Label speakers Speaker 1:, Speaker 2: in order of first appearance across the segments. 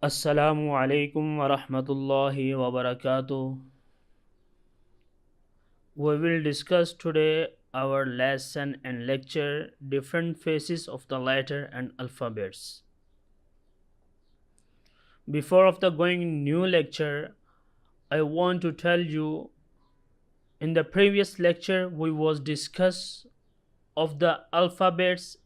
Speaker 1: Assalamu alaikum wa rahmatullahi wa barakatuh. We will discuss today our lesson and lecture different phases of the letter and alphabets. Before of the going new lecture, I want to tell you in the previous lecture we was discuss of the alphabets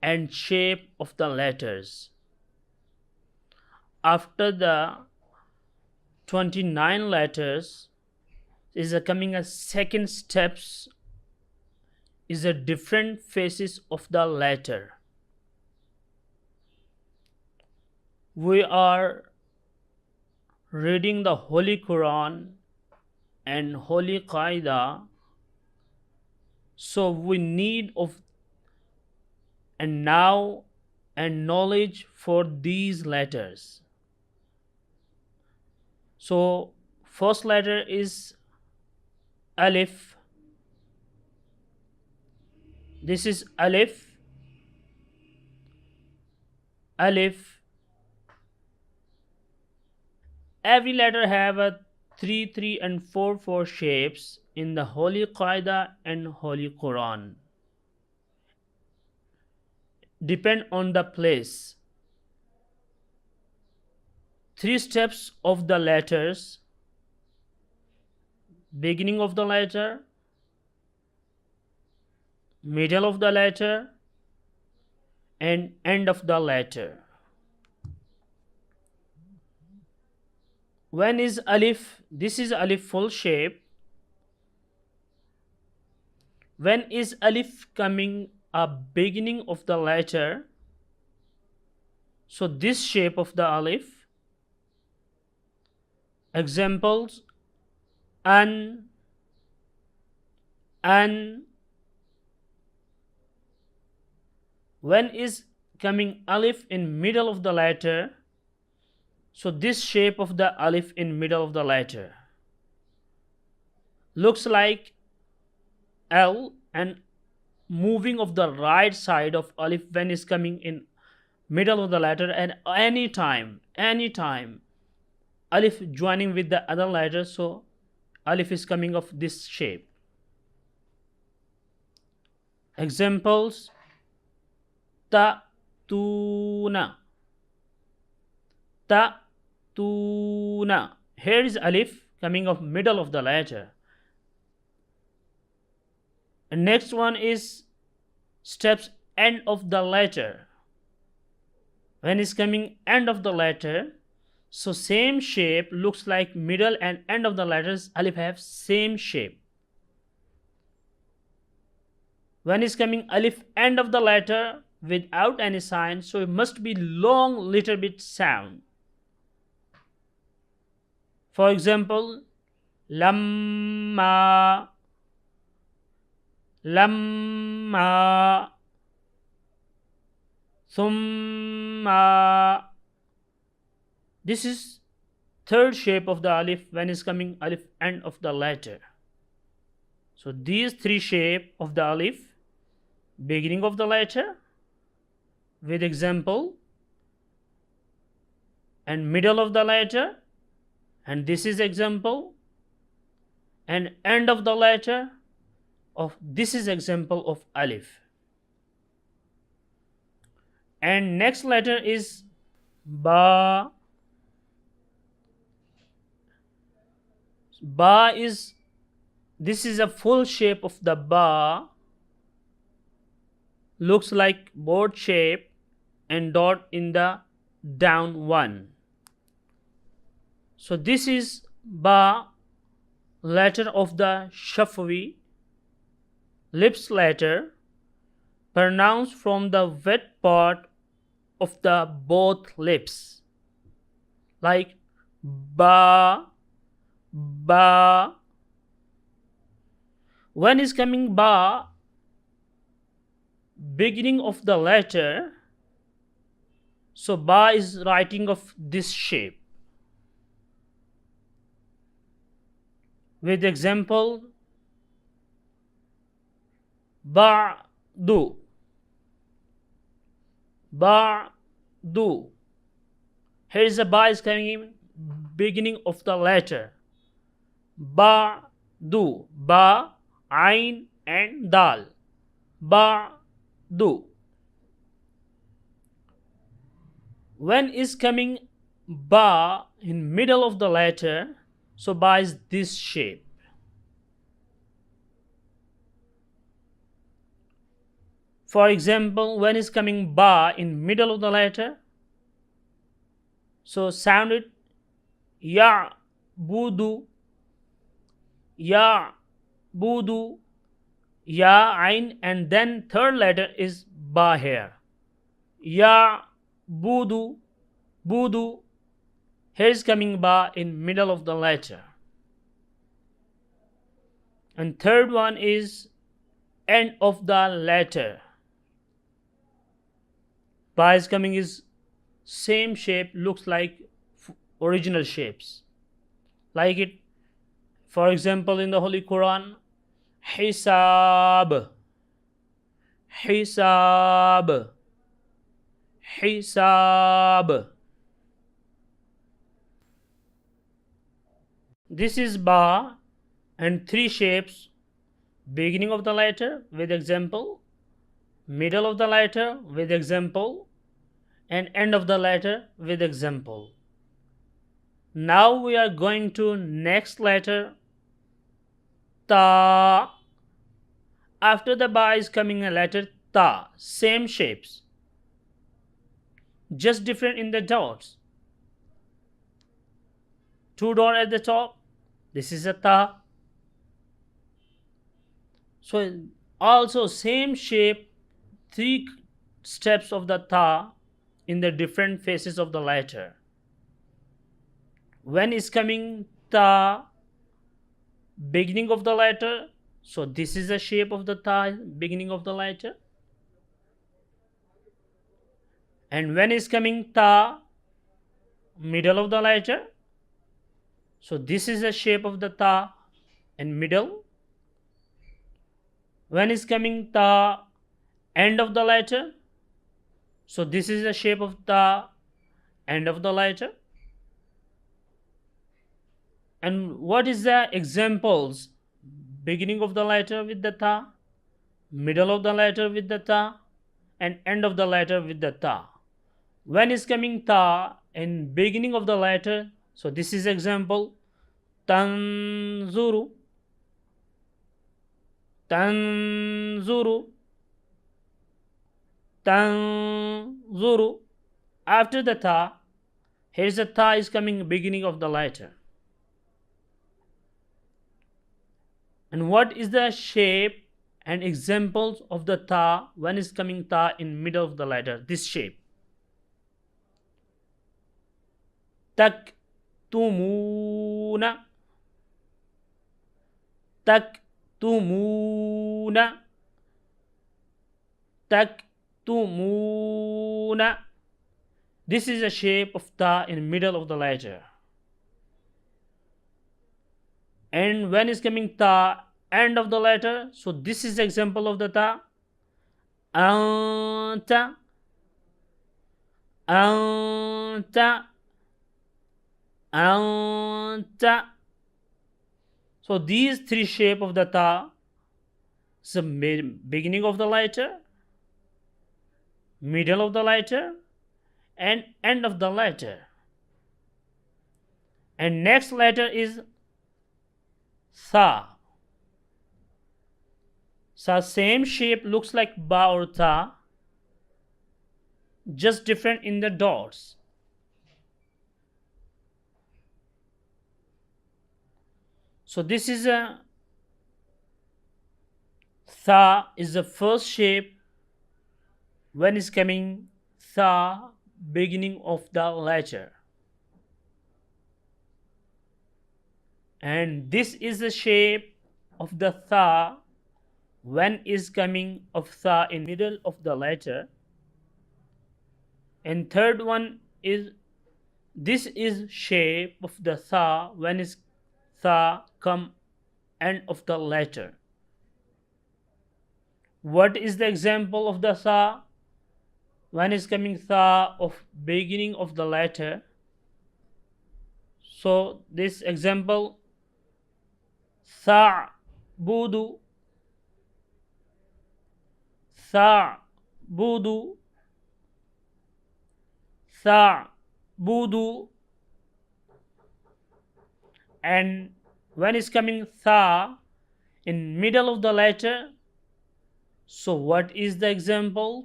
Speaker 1: and shape of the letters. After the 29 letters is coming as second steps is a different phases of the letter. We are reading the Holy Quran and Holy Qaida, so we need of and now and knowledge for these letters. So first letter is Alif. This is Alif. Alif. Every letter have a 3 and 4 shapes in the Holy Qaida and Holy Quran. Depend on the place. 3 steps of the letters: beginning of the letter, middle of the letter, and end of the letter. When is Alif? This is Alif full shape. When is Alif coming a beginning of the letter? So this shape of the Alif. Examples: an. When is coming Alif in middle of the letter? So this shape of the Alif in middle of the letter looks like L, and moving of the right side of Alif when is coming in middle of the letter, and anytime Alif joining with the other letter, so Alif is coming of this shape. Examples: ta, tuna. Ta, tuna. Here is Alif coming of middle of the letter. And next one is steps end of the letter. When is coming end of the letter, so same shape looks like middle and end of the letters Alif have same shape. When is coming Alif end of the letter without any sign, so it must be long little bit sound. For example, lamma, lamma, thumma. This is third shape of the Alif when is coming Alif end of the letter. So these 3 shape of the Alif, beginning of the letter with example, and middle of the letter, and this is example, and end of the letter of this is example of Alif. And next letter is Ba. Ba is, this is a full shape of the Ba, looks like board shape and dot in the down one. So this is Ba, letter of the Shafawi, lips letter, pronounced from the wet part of the both lips, like ba, ba. When is coming ba, beginning of the letter, so ba is writing of this shape. With example, ba'du, ba'du. Here is a ba is coming in beginning of the letter. Ba, du, ba, ain and dal. Ba, du. When is coming ba in middle of the letter, so ba is this shape. For example, when is coming ba in middle of the letter, so sound it ya, budu, ya, budu, ya, ain, and then third letter is ba here. Ya, budu, budu. Here is coming ba in middle of the letter. And third one is end of the letter. Ba is coming is same shape, looks like original shapes. Like it, for example, in the Holy Quran, hisab, hisab, hisab. This is ba and three shapes: beginning of the letter with example, middle of the letter with example, and end of the letter with example. Now we are going to next letter, ta. After the ba is coming a letter ta, same shapes, just different in the dots. Two dots at the top, this is a ta. So also same shape, three steps of the ta in the different faces of the letter. When is coming ta, beginning of the letter, so this is the shape of the ta, beginning of the letter. And when is coming ta, middle of the letter, so this is the shape of the ta and middle. When is coming ta, end of the letter, so this is the shape of ta, end of the letter. And what is the examples? Beginning of the letter with the ta, middle of the letter with the ta, and end of the letter with the ta. When is coming ta in beginning of the letter, so this is example, tanzuru, tanzuru, tanzuru. After the ta, here's the ta is coming beginning of the letter. And what is the shape and examples of the ta when is coming ta in middle of the letter? This shape. Taktumuna, taktumuna, taktumuna. This is the shape of ta in middle of the letter. And when is coming ta, end of the letter, so this is the example of the ta. Anta, anta, anta. So these three shape of the ta, so beginning of the letter, middle of the letter, and end of the letter. And next letter is sa. Sa, same shape, looks like ba or ta, just different in the dots. So this is a tha is the first shape when is coming tha, beginning of the letter. And this is the shape of the tha when is coming of tha in middle of the letter. And third one is, this is shape of the tha when is tha come end of the letter. What is the example of the tha when is coming tha of beginning of the letter? So this example, sa'budu, sa'budu, sa'budu. And when is coming tha in middle of the letter, so what is the example?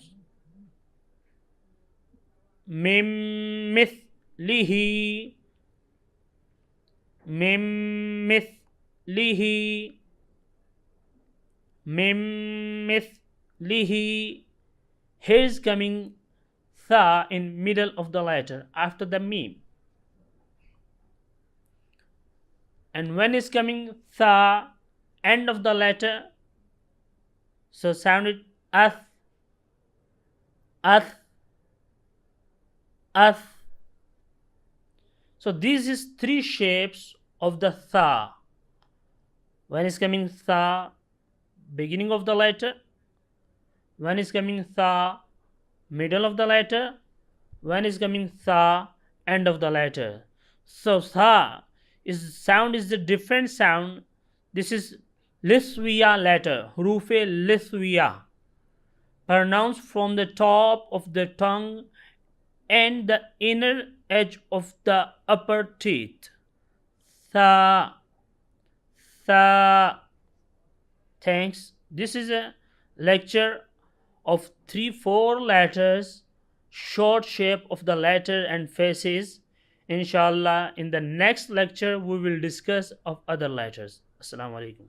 Speaker 1: Mim mithlihi, mim mithlihi, mim mithlihi. Here is coming tha in middle of the letter after the mim. And when is coming tha end of the letter, so sound it ath, ath, ath. So this is three shapes of the tha. When is coming tha beginning of the letter, when is coming tha middle of the letter, when is coming tha end of the letter. So tha is sound is the different sound. This is liswiya letter, hurufe liswiya, pronounced from the top of the tongue and the inner edge of the upper teeth. Tha, tha. Thanks. This is a lecture of 3-4 letters, short shape of the letter and faces. Inshallah, in the next lecture we will discuss of other letters. Assalamu alaikum.